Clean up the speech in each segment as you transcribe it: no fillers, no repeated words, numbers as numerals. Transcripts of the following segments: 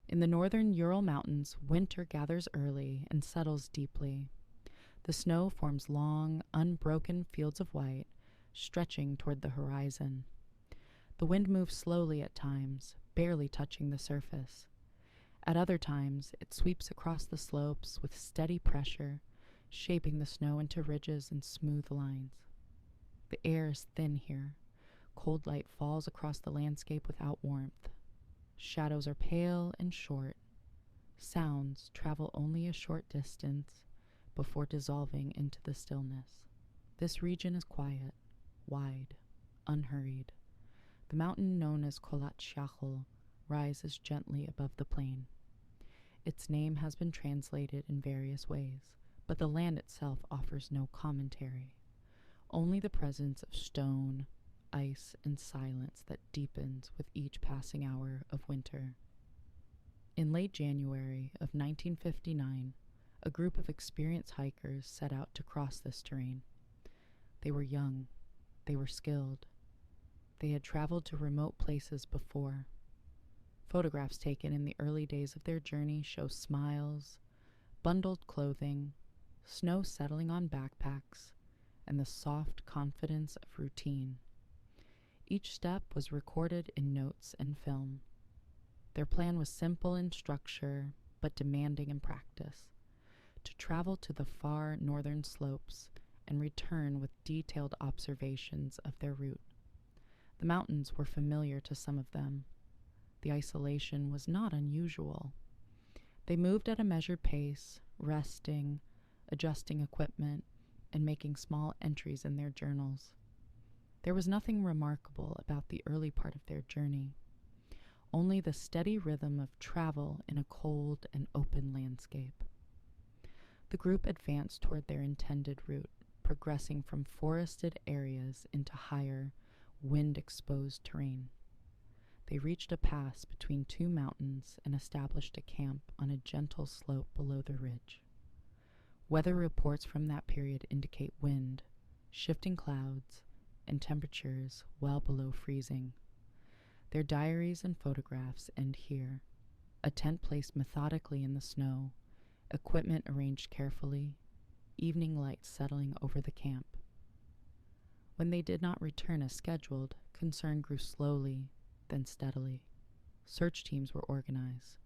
In the northern Ural Mountains, winter gathers early and settles deeply. The snow forms long, unbroken fields of white, stretching toward the horizon. The wind moves slowly at times, barely touching the surface. At other times, it sweeps across the slopes with steady pressure, shaping the snow into ridges and smooth lines. The air is thin here. Cold light falls across the landscape without warmth. Shadows are pale and short. Sounds travel only a short distance before dissolving into the stillness. This region is quiet, wide, unhurried. The mountain known as Kholat Shachol rises gently above the plain. Its name has been translated in various ways, but the land itself offers no commentary. Only the presence of stone, ice, and silence that deepens with each passing hour of winter. In late January of 1959, a group of experienced hikers set out to cross this terrain. They were young. They were skilled. They had traveled to remote places before. Photographs taken in the early days of their journey show smiles, bundled clothing, snow settling on backpacks, and the soft confidence of routine. Each step was recorded in notes and film. Their plan was simple in structure, but demanding in practice: to travel to the far northern slopes and return with detailed observations of their route. The mountains were familiar to some of them. The isolation was not unusual. They moved at a measured pace, resting, adjusting equipment, and making small entries in their journals. There was nothing remarkable about the early part of their journey, only the steady rhythm of travel in a cold and open landscape. The group advanced toward their intended route, progressing from forested areas into higher, wind-exposed terrain. They reached a pass between two mountains and established a camp on a gentle slope below the ridge. Weather reports from that period indicate wind, shifting clouds, and temperatures well below freezing. Their diaries and photographs end here, a tent placed methodically in the snow, equipment arranged carefully, evening light settling over the camp. When they did not return as scheduled, concern grew slowly, then steadily. Search teams were organized.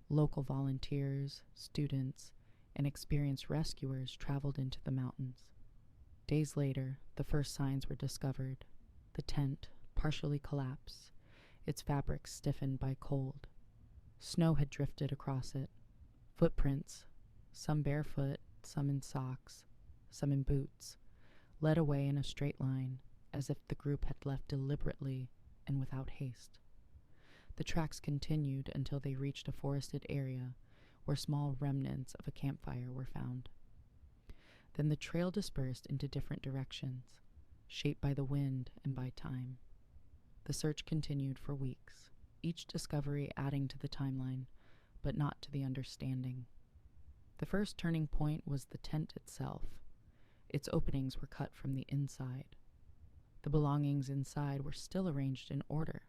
Local volunteers, students, and experienced rescuers traveled into the mountains. Days later, the first signs were discovered. The tent partially collapsed, its fabric stiffened by cold. Snow had drifted across it. Footprints, some barefoot, some in socks, some in boots, led away in a straight line, as if the group had left deliberately and without haste. The tracks continued until they reached a forested area where small remnants of a campfire were found. Then the trail dispersed into different directions, shaped by the wind and by time. The search continued for weeks, each discovery adding to the timeline, but not to the understanding. The first turning point was the tent itself. Its openings were cut from the inside. The belongings inside were still arranged in order,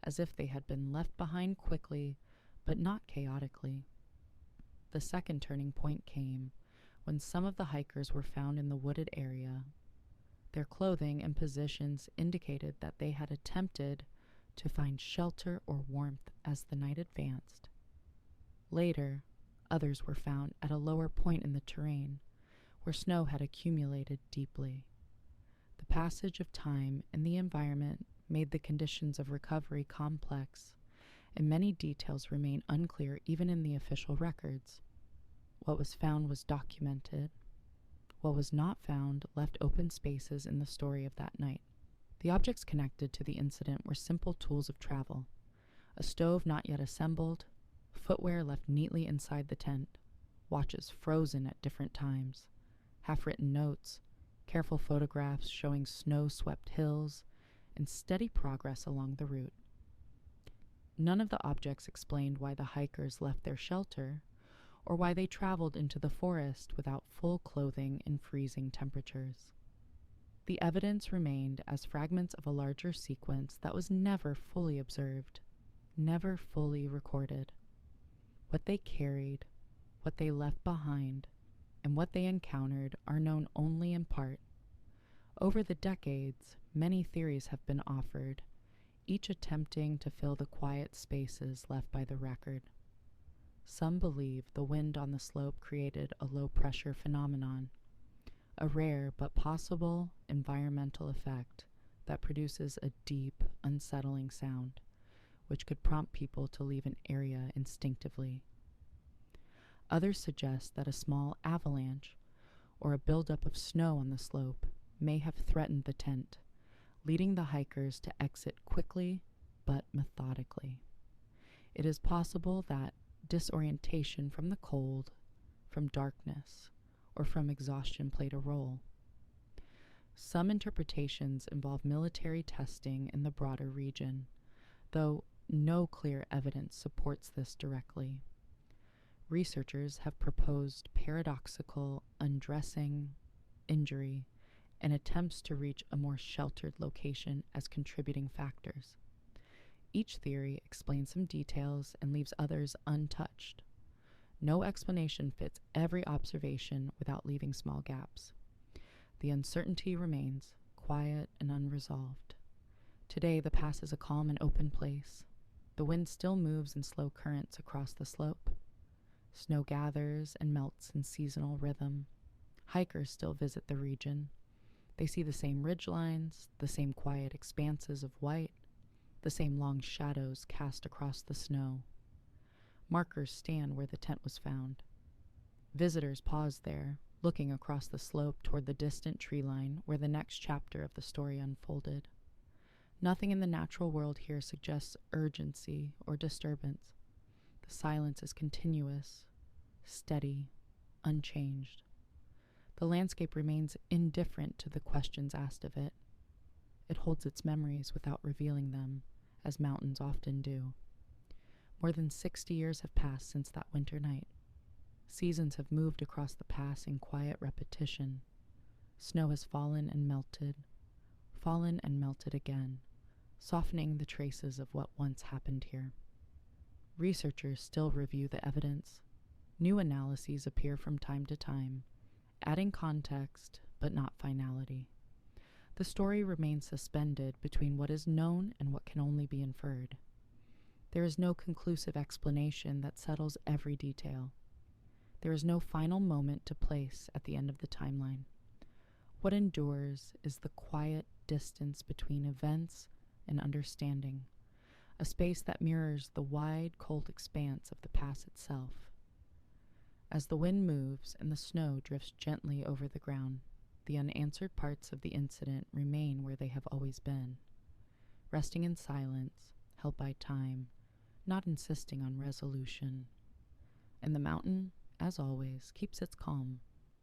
as if they had been left behind quickly, but not chaotically. The second turning point came when some of the hikers were found in the wooded area. Their clothing and positions indicated that they had attempted to find shelter or warmth as the night advanced. Later, others were found at a lower point in the terrain, where snow had accumulated deeply. The passage of time and the environment made the conditions of recovery complex, and many details remain unclear even in the official records. What was found was documented. What was not found left open spaces in the story of that night. The objects connected to the incident were simple tools of travel: a stove not yet assembled, footwear left neatly inside the tent, watches frozen at different times, half-written notes, careful photographs showing snow-swept hills, and steady progress along the route. None of the objects explained why the hikers left their shelter, or why they traveled into the forest without full clothing in freezing temperatures. The evidence remained as fragments of a larger sequence that was never fully observed, never fully recorded. What they carried, what they left behind, and what they encountered are known only in part. Over the decades, many theories have been offered, each attempting to fill the quiet spaces left by the record. Some believe the wind on the slope created a low-pressure phenomenon, a rare but possible environmental effect that produces a deep, unsettling sound, which could prompt people to leave an area instinctively. Others suggest that a small avalanche or a buildup of snow on the slope may have threatened the tent, leading the hikers to exit quickly but methodically. It is possible that disorientation from the cold, from darkness, or from exhaustion played a role. Some interpretations involve military testing in the broader region, though no clear evidence supports this directly. Researchers have proposed paradoxical undressing, injury, and attempts to reach a more sheltered location as contributing factors. Each theory explains some details and leaves others untouched. No explanation fits every observation without leaving small gaps. The uncertainty remains, quiet and unresolved. Today, the pass is a calm and open place. The wind still moves in slow currents across the slope. Snow gathers and melts in seasonal rhythm. Hikers still visit the region. They see the same ridgelines, the same quiet expanses of white, the same long shadows cast across the snow. Markers stand where the tent was found. Visitors pause there, looking across the slope toward the distant tree line where the next chapter of the story unfolded. Nothing in the natural world here suggests urgency or disturbance. The silence is continuous, steady, unchanged. The landscape remains indifferent to the questions asked of it. It holds its memories without revealing them, as mountains often do. More than 60 years have passed since that winter night. Seasons have moved across the pass in quiet repetition. Snow has fallen and melted again, softening the traces of what once happened here. Researchers still review the evidence. New analyses appear from time to time, adding context but not finality. The story remains suspended between what is known and what can only be inferred. There is no conclusive explanation that settles every detail. There is no final moment to place at the end of the timeline. What endures is the quiet distance between events and understanding, a space that mirrors the wide, cold expanse of the pass itself. As the wind moves and the snow drifts gently over the ground, the unanswered parts of the incident remain where they have always been, resting in silence, held by time, not insisting on resolution. And the mountain, as always, keeps its calm,